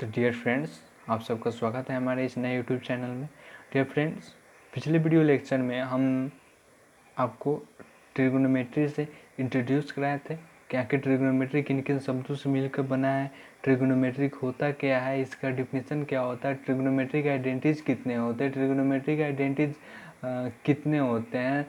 तो dear friends, आप सबका स्वागत है हमारे इस नए यूट्यूब चैनल में। डियर फ्रेंड्स, पिछले वीडियो लेक्चर में हम आपको ट्रिगोनोमेट्री से इंट्रोड्यूस कराए थे कि आखिर ट्रिगोनोमेट्री किन किन शब्दों से मिलकर बना है, ट्रिगोनोमेट्रिक होता क्या है, इसका डिफिनेशन क्या होता है, ट्रिगोनोमेट्रिक आइडेंटिटीज कितने होते हैं, ट्रिगोनोमेट्रिक आइडेंटिटीज कितने होते हैं,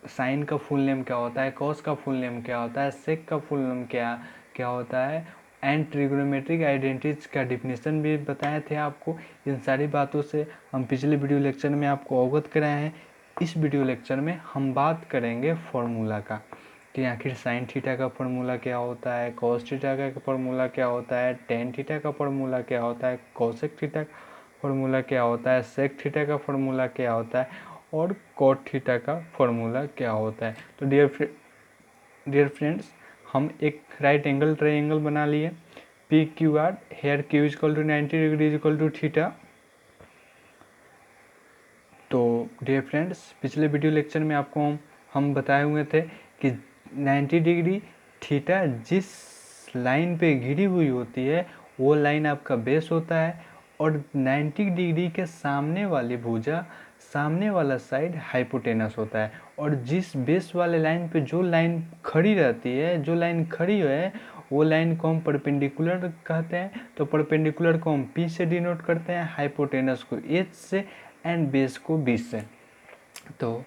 साइन का फुल नेम क्या होता है, कॉस का फुल नेम क्या होता है, सेक का फुल नेम क्या क्या होता है, एंड ट्रिगोनोमेट्रिक आइडेंटिटीज का डिफिनेशन भी बताए थे आपको। इन सारी बातों से हम पिछले वीडियो लेक्चर में आपको अवगत कराए हैं। इस वीडियो लेक्चर में हम बात करेंगे फॉर्मूला का कि आखिर साइन थीटा का फॉर्मूला क्या होता है, कॉस थीटा का फॉर्मूला क्या होता है, टेन थीटा का फॉर्मूला क्या होता है, कोसेक थीटा का फॉर्मूला क्या होता है, सेक थीटा का फॉर्मूला क्या होता है और कॉट थीटा का फॉर्मूला क्या होता है। तो डियर फ्रेंड्स, हम एक राइट एंगल ट्रायंगल बना लिए P Q R, here Q equal to 90 degree equal to theta. तो डियर फ्रेंड्स, पिछले वीडियो लेक्चर में आपको हम बताए हुए थे कि 90 डिग्री थीटा जिस लाइन पे घिरी हुई होती है वो लाइन आपका बेस होता है और 90 डिग्री के सामने वाली भुजा, सामने वाला साइड हाइपोटेनस होता है। और जिस बेस वाले लाइन पे जो लाइन खड़ी रहती है, जो लाइन खड़ी है वो लाइन को हम परपेंडिकुलर कहते हैं। तो परपेंडिकुलर को हम P से डिनोट करते हैं, हाइपोटेनस को H से एंड बेस को B से। तो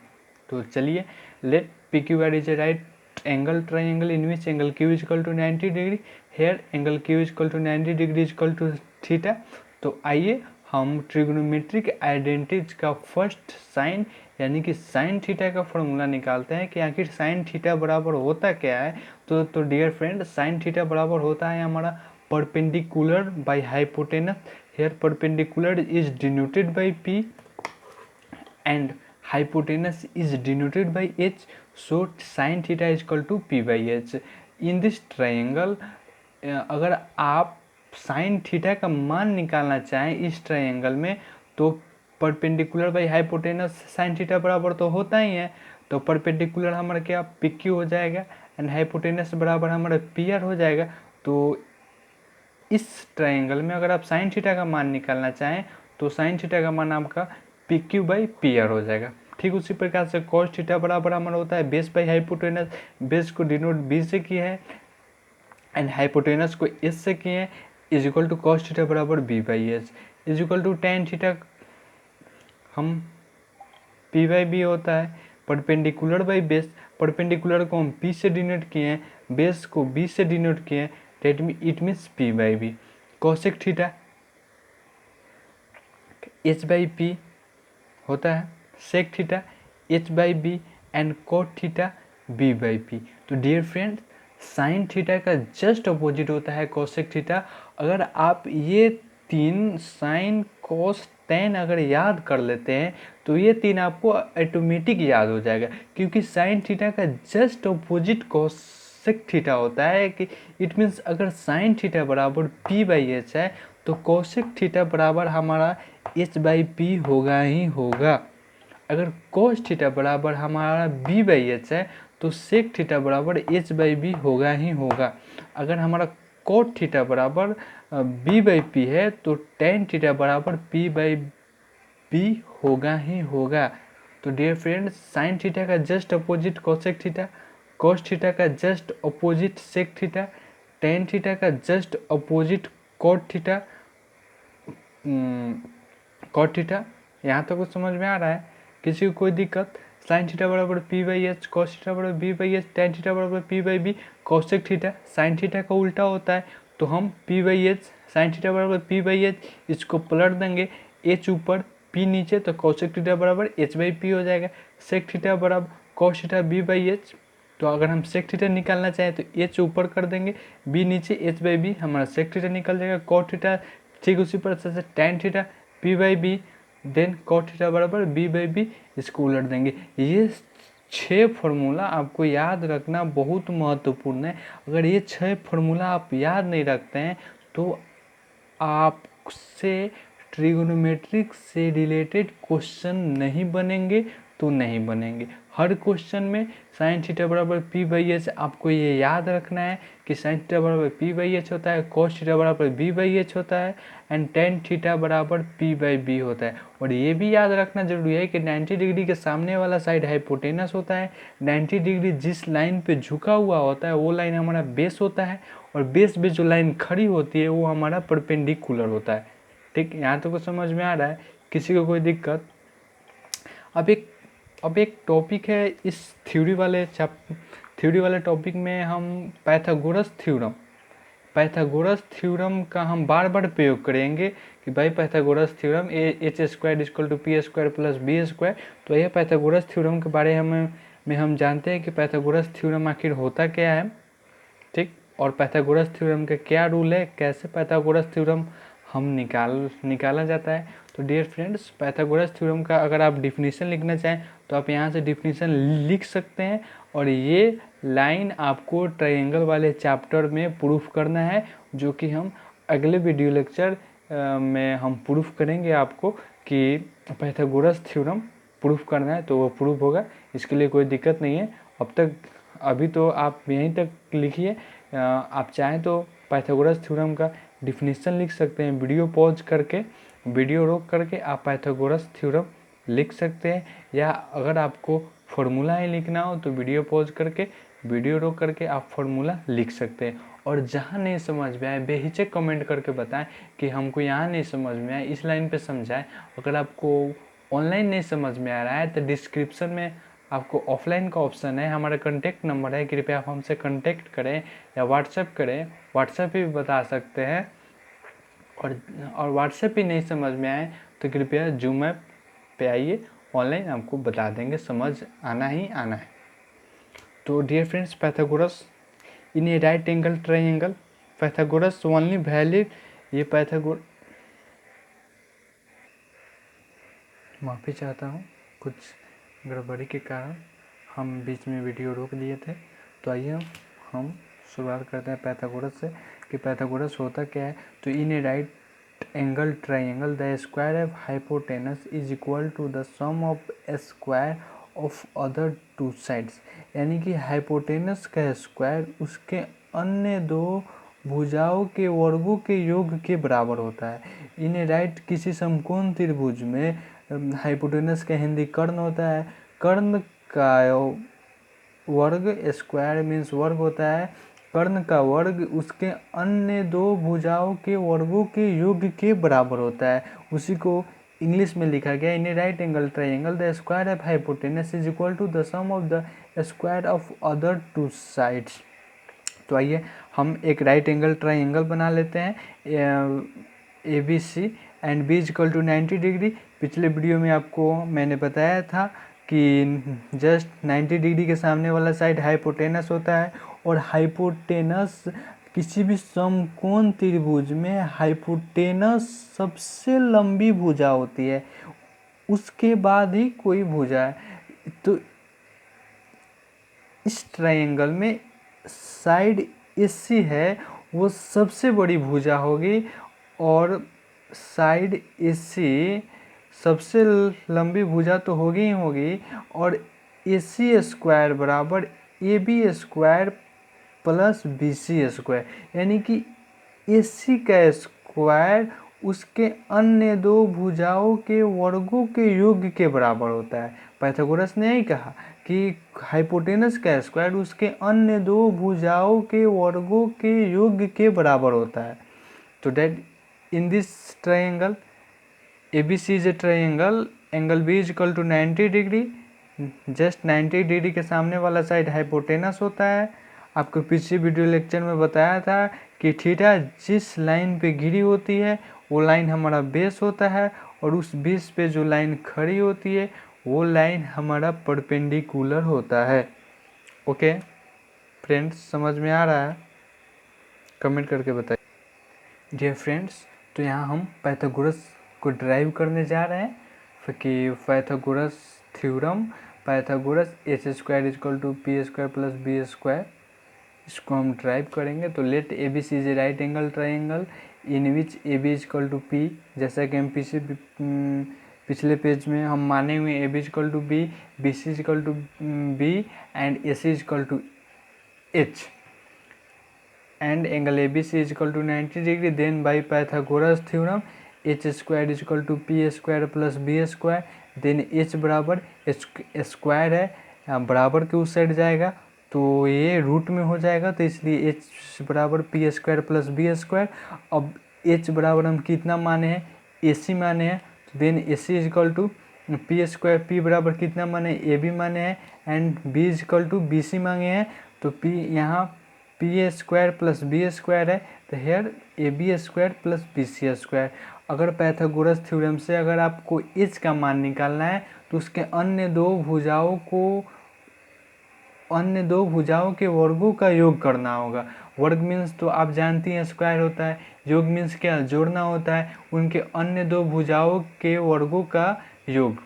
चलिए, let P Q R is a right angle triangle in which angle Q is equal to 90 degree, here angle Q is equal to 90 degree is equal to theta. तो आइए हम trigonometric identities का first sine यानी कि sign theta का formula निकालते हैं कि आखिर साइन थीटा बराबर होता क्या है। तो डियर फ्रेंड, साइन थीटा बराबर होता है हमारा perpendicular by hypotenuse. Here perpendicular is denoted by P and hypotenuse is denoted by H, so sin theta is equal to P by H. In this triangle, अगर आप sin theta का मान निकालना चाहें इस ट्रायंगल में तो perpendicular by hypotenuse sin theta बराबर तो होता ही है। तो परपेंडिकुलर हमारा क्या पी क्यू हो जाएगा एंड हाइपोटेनस बराबर हमारा पी आर हो जाएगा। तो इस ट्रायंगल में अगर आप साइन थीटा का मान निकालना चाहें तो साइन थीटा का मान आपका P Q by P R हो जाएगा। ठीक उसी प्रकार से कॉस थीटा बराबर हमारा होता है बेस बाई हाइपोटेनस, बेस को डिनोट बी से किए हैं एंड हाइपोटेनस को एस से किए हैं, is equal to cos theta बराबर B by S is equal to tan theta हम पी बाई बी होता है परपेंडिकुलर बाई बेस। परपेंडिकुलर को हम पी से डिनोट किए हैं, बेस को बी से डिनोट किए हैं, it means P by B. Cosec theta H by P होता है, sec theta H by B and cot theta B by P. तो डियर फ्रेंड, साइन थीटा का जस्ट अपोजिट होता है कोसेक थीटा। अगर आप ये तीन साइन कोस टेन अगर याद कर लेते हैं तो ये तीन आपको ऑटोमेटिक याद हो जाएगा, क्योंकि साइन थीटा का जस्ट अपोजिट कोसेक थीटा होता है कि इट मीन्स अगर साइन थीटा बराबर पी बाई एच है तो कोसेक थीटा बराबर हमारा एच बाई पी होगा ही होगा। अगर कोस थीटा बराबर हमारा बी बाई एच है तो सेक थीटा बराबर एच बाई बी होगा ही होगा। अगर हमारा कोट थीटा बराबर बी बाई पी है तो टेन थीटा बराबर पी बाई बी होगा ही होगा। तो डियर फ्रेंड्स, साइन थीटा का just opposite cosec theta, cos theta का just opposite sec theta, tan theta का just opposite cot theta. Cot theta यहाँ तक कुछ समझ में आ रहा है? किसी को कोई दिक्कत? साइन थीटा बराबर P by H, cos theta बराबर B by H, tan theta बराबर P by B. Cosec theta sine theta का उल्टा होता है, तो हम P by H sine theta बराबर पी बाई एच इसको पलट देंगे, एच ऊपर पी नीचे, तो कॉसेक थीटा बराबर एच बाई पी हो जाएगा। सेक थीटा बराबर cos theta B by H, तो अगर हम सेक थीटा निकालना चाहें तो एच ऊपर कर देंगे, बी नीचे, एच बाई बी हमारा सेक थीटा निकल जाएगा। कॉट थीटा ठीक उसी प्रकार से tan theta P by B, then cot theta बराबर बी बाई बी, इसको उलट देंगे। ये 6 फार्मूला आपको याद रखना बहुत महत्वपूर्ण है। अगर ये 6 फार्मूला आप याद नहीं रखते हैं तो आपसे ट्रिगोनोमेट्रिक से रिलेटेड क्वेश्चन नहीं बनेंगे तो नहीं बनेंगे। हर क्वेश्चन में साइन थीटा बराबर पी बाई एच आपको ये याद रखना है कि साइन थीटा बराबर पी बाई एच होता है, कॉस थीटा बराबर बी बाई एच होता है एंड टेन थीटा बराबर पी बाई बी होता है। और ये भी याद रखना जरूरी है कि 90 डिग्री के सामने वाला साइड हाइपोटेनस होता है, 90 डिग्री जिस लाइन पे झुका हुआ होता है वो लाइन हमारा बेस होता है, और बेस पे जो लाइन खड़ी होती है वो हमारा परपेंडिकुलर होता है। ठीक, यहाँ तक तो समझ में आ रहा है, किसी को कोई दिक्कत? अब एक टॉपिक है इस थ्योरी वाले टॉपिक में, हम पाइथागोरस थ्योरम का हम बार बार प्रयोग करेंगे कि भाई Pythagoras theorem H square equal to P square plus B square. तो यह पाइथागोरस थ्योरम के बारे में हम जानते हैं कि पाइथागोरस थ्योरम आखिर होता क्या है। ठीक, और पाइथागोरस थ्योरम का क्या रूल है, कैसे पाइथागोरस थ्योरम हम निकाला जाता है। तो डियर फ्रेंड्स, पाइथागोरस थ्योरम का अगर आप डिफिनीशन लिखना चाहें तो आप यहाँ से डिफिनीशन लिख सकते हैं, और ये लाइन आपको ट्रायंगल वाले चैप्टर में प्रूफ करना है, जो कि हम अगले वीडियो लेक्चर में हम प्रूफ करेंगे आपको कि पाइथागोरस थ्योरम प्रूफ करना है, तो वो प्रूफ होगा, इसके लिए कोई दिक्कत नहीं है। अभी तो आप यहीं तक लिखिए, आप चाहें तो पाइथागोरस थ्योरम का डिफिनीशन लिख सकते हैं, वीडियो पॉज करके, वीडियो रोक करके आप पाइथागोरस थ्योरम लिख सकते हैं, या अगर आपको फॉर्मूला ही लिखना हो तो वीडियो पॉज करके, वीडियो रोक करके आप फॉर्मूला लिख सकते हैं। और जहाँ नहीं समझ में आए बेहिचक कमेंट करके बताएं कि हमको यहाँ नहीं समझ में आए, इस लाइन पे समझाएं। अगर आपको ऑनलाइन नहीं समझ में आ रहा है तो डिस्क्रिप्शन में आपको ऑफलाइन का ऑप्शन है, हमारा कॉन्टैक्ट नंबर है, कृपया आप हमसे कॉन्टैक्ट करें या व्हाट्सएप करें, व्हाट्सएप भी बता सकते हैं। और व्हाट्सएप ही नहीं समझ में आए तो कृपया जूम ऐप पे आइए, ऑनलाइन आपको बता देंगे, समझ आना ही आना है। तो dear friends, Pythagoras in a right angle triangle, Pythagoras only valid, ये माफ़ी चाहता हूँ, कुछ गड़बड़ी के कारण हम बीच में वीडियो रोक लिए थे। तो आइए हम शुरुआत करते हैं पाइथागोरस से कि पाइथागोरस होता क्या है। तो in a right angle triangle the square of hypotenuse is equal to the sum of square of other two sides, यानी कि हाइपोटेनस का स्क्वायर उसके अन्य दो भुजाओं के वर्गों के योग के बराबर होता है। इन ए राइट किसी समकोण त्रिभुज में हाइपोटेनस का हिंदी कर्ण होता है, कर्ण का वर्ग, स्क्वायर मीन्स वर्ग होता है, कर्ण का वर्ग उसके अन्य दो भुजाओं के वर्गों के योग के बराबर होता है। उसी को इंग्लिश में लिखा गया, in a right angle triangle the square of hypotenuse is equal to the sum of the square of other two sides. तो आइए हम एक राइट एंगल ट्रायंगल बना लेते हैं, A B C and B is equal to 90 degree. पिछले video में आपको मैंने बताया था कि जस्ट 90 डिग्री के सामने वाला साइड हाइपोटेनस होता है, और हाइपोटेनस किसी भी समकोण त्रिभुज में हाइपोटेनस सबसे लंबी भुजा होती है, उसके बाद ही कोई भुजा है। तो इस ट्रायंगल में साइड एसी है वो सबसे बड़ी भुजा होगी, और साइड एसी सबसे लंबी भुजा तो होगी ही होगी, और AC स्क्वायर बराबर AB square plus BC square, यानी कि AC का स्क्वायर उसके अन्य दो भुजाओं के वर्गों के योग के बराबर होता है। पाइथागोरस ने यही कहा कि हाइपोटेनस का स्क्वायर उसके अन्य दो भुजाओं के वर्गों के योग के बराबर होता है। तो that in this triangle ABC is a triangle, angle B is equal to 90 degree, just 90 degree के सामने वाला साइड हाइपोटेनस होता है। आपको पिछले वीडियो लेक्चर में बताया था कि थीटा जिस लाइन पे घिरी होती है वो लाइन हमारा बेस होता है, और उस बेस पे जो लाइन खड़ी होती है वो लाइन हमारा परपेंडिकुलर होता है। ओके फ्रेंड्स, समझ में आ रहा है? कमेंट करके बताइए। डियर फ्रेंड्स, तो यहाँ हम पाइथागोरस को ड्राइव करने जा रहे हैं कि Pythagoras theorem, Pythagoras H square equal to P square plus B square, इसको हम ड्राइव करेंगे। तो let A B C is a right angle triangle in which A B is equal to P, जैसा कि हम पिछले पेज में हम माने हुए A B is equal to B, B C is equal to B and A C is equal to H and angle A B C is equal to 90 degree. Then by Pythagoras theorem H square is equal to P square plus B square. Then H बराबर square है, बराबर के उस side जाएगा तो ये root में हो जाएगा, तो इसलिए एच बराबर P square plus B square. अब एच बराबर हम कितना माने हैं, ए सी माने हैं, तो then A C is equal to P square, P बराबर कितना माने, ए बी माने हैं and B is equal to B C मांगे हैं। तो पी यहाँ P square plus B square है, तो here A B square plus B C square. अगर पाइथागोरस थ्योरम से अगर आपको एच का मान निकालना है तो उसके अन्य दो भुजाओं के वर्गों का योग करना होगा। वर्ग मीन्स तो आप जानती हैं स्क्वायर होता है, योग मीन्स क्या, जोड़ना होता है। उनके अन्य दो भुजाओं के वर्गों का योग,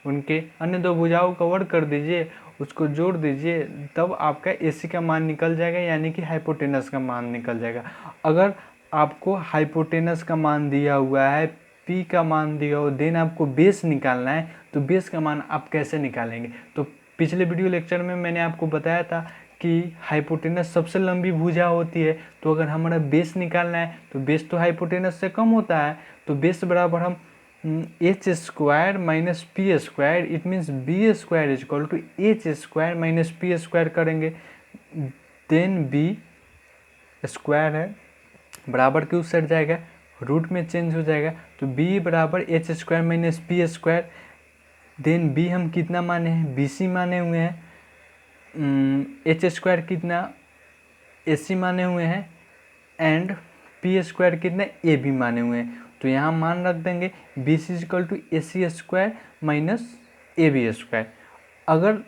उनके अन्य दो भुजाओं का वर्ग कर दीजिए, उसको जोड़ दीजिए, तब आपका एसी का मान निकल जाएगा, यानी कि हाइपोटेनस का मान निकल जाएगा। अगर आपको हाइपोटेनस का मान दिया हुआ है, पी का मान दिया हो, देन आपको बेस निकालना है, तो बेस का मान आप कैसे निकालेंगे। तो पिछले वीडियो लेक्चर में मैंने आपको बताया था कि हाइपोटेनस सबसे लंबी भुजा होती है, तो अगर हमारा बेस निकालना है तो बेस तो हाइपोटेनस से कम होता है, तो बेस बराबर हम H square minus P square, it means B square is equal to H square minus P square करेंगे। देन बी स्क्वायर है, बराबर के उस साइड जाएगा, रूट में चेंज हो जाएगा, तो बी बराबर H square minus P square. Then B हम कितना माने हैं, बी सी माने हुए हैं, एच स्क्वायर कितना, ए सी माने हुए हैं एंड पी स्क्वायर कितना, ए बी माने हुए हैं। तो यहाँ मान रख देंगे B C is equal to A C square minus A B square. अगर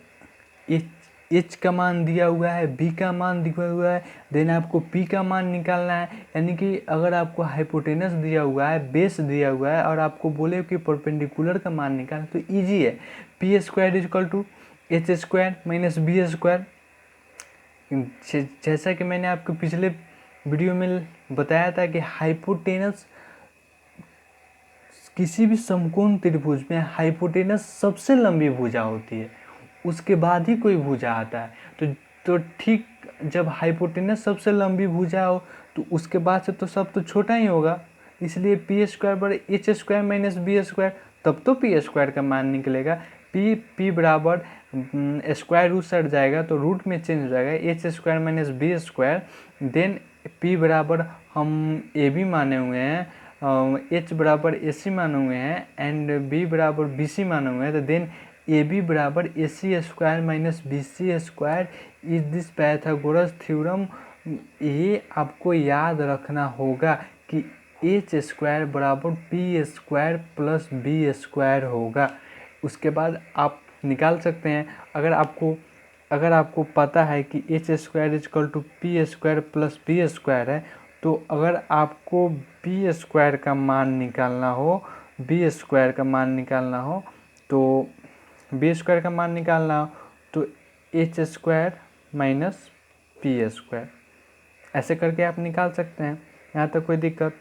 एच का मान दिया हुआ है, बी का मान दिया हुआ है, देन आपको पी का मान निकालना है। यानी कि अगर आपको हाइपोटेनस दिया हुआ है, बेस दिया हुआ है और आपको बोले कि परपेंडिकुलर का मान निकालना, तो ईजी है, P square is equal to H square minus B square. जैसा कि मैंने आपको पिछले वीडियो में बताया था कि हाइपोटेनस किसी भी समकोण त्रिभुज में हाइपोटेनस सबसे लंबी भुजा होती है, उसके बाद ही कोई भुजा आता है। तो ठीक जब हाइपोटेनस सबसे लंबी भुजा हो तो उसके बाद से तो सब तो छोटा ही होगा, इसलिए पी स्क्वायर बराबर H square minus B square, तब तो पी स्क्वायर का मान निकलेगा। पी बराबर स्क्वायर रूट साइड जाएगा तो रूट में चेंज हो जाएगा, H square minus B square. Then P बराबर हम ए बी माने हुए हैं, एच बराबर ए सी माने हुए हैं एंड बी बराबर बी सी माने हुए हैं, तो देन ए बी बराबर A C square minus B C square is this Pythagoras theorem. ये आपको याद रखना होगा कि एच स्क्वायर बराबर P square plus B square होगा। उसके बाद आप निकाल सकते हैं, अगर आपको पता है कि H square is equal to P square plus B square है, तो अगर आपको बी स्क्वायर का मान निकालना हो, तो बी स्क्वायर का मान निकालना हो तो H square minus P square, ऐसे करके आप निकाल सकते हैं। यहाँ तक कोई दिक्कत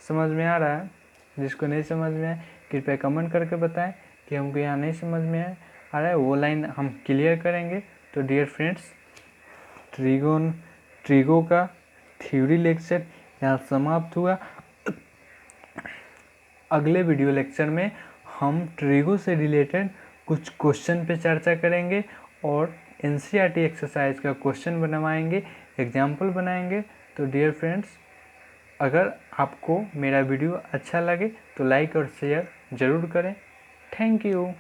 समझ में आ रहा है? जिसको नहीं समझ में आए कृपया कमेंट करके बताएं कि हमको यहाँ नहीं समझ में आ रहा है, वो लाइन हम क्लियर करेंगे। तो डियर फ्रेंड्स, ट्रिगो का थ्योरी लेक्चर यहाँ समाप्त हुआ। अगले वीडियो लेक्चर में हम ट्रिगो से रिलेटेड कुछ क्वेश्चन पे चर्चा करेंगे और एनसीईआरटी एक्सरसाइज का क्वेश्चन बनवाएंगे, एग्जाम्पल बनाएंगे। तो डियर फ्रेंड्स, अगर आपको मेरा वीडियो अच्छा लगे तो लाइक और शेयर ज़रूर करें। Thank you.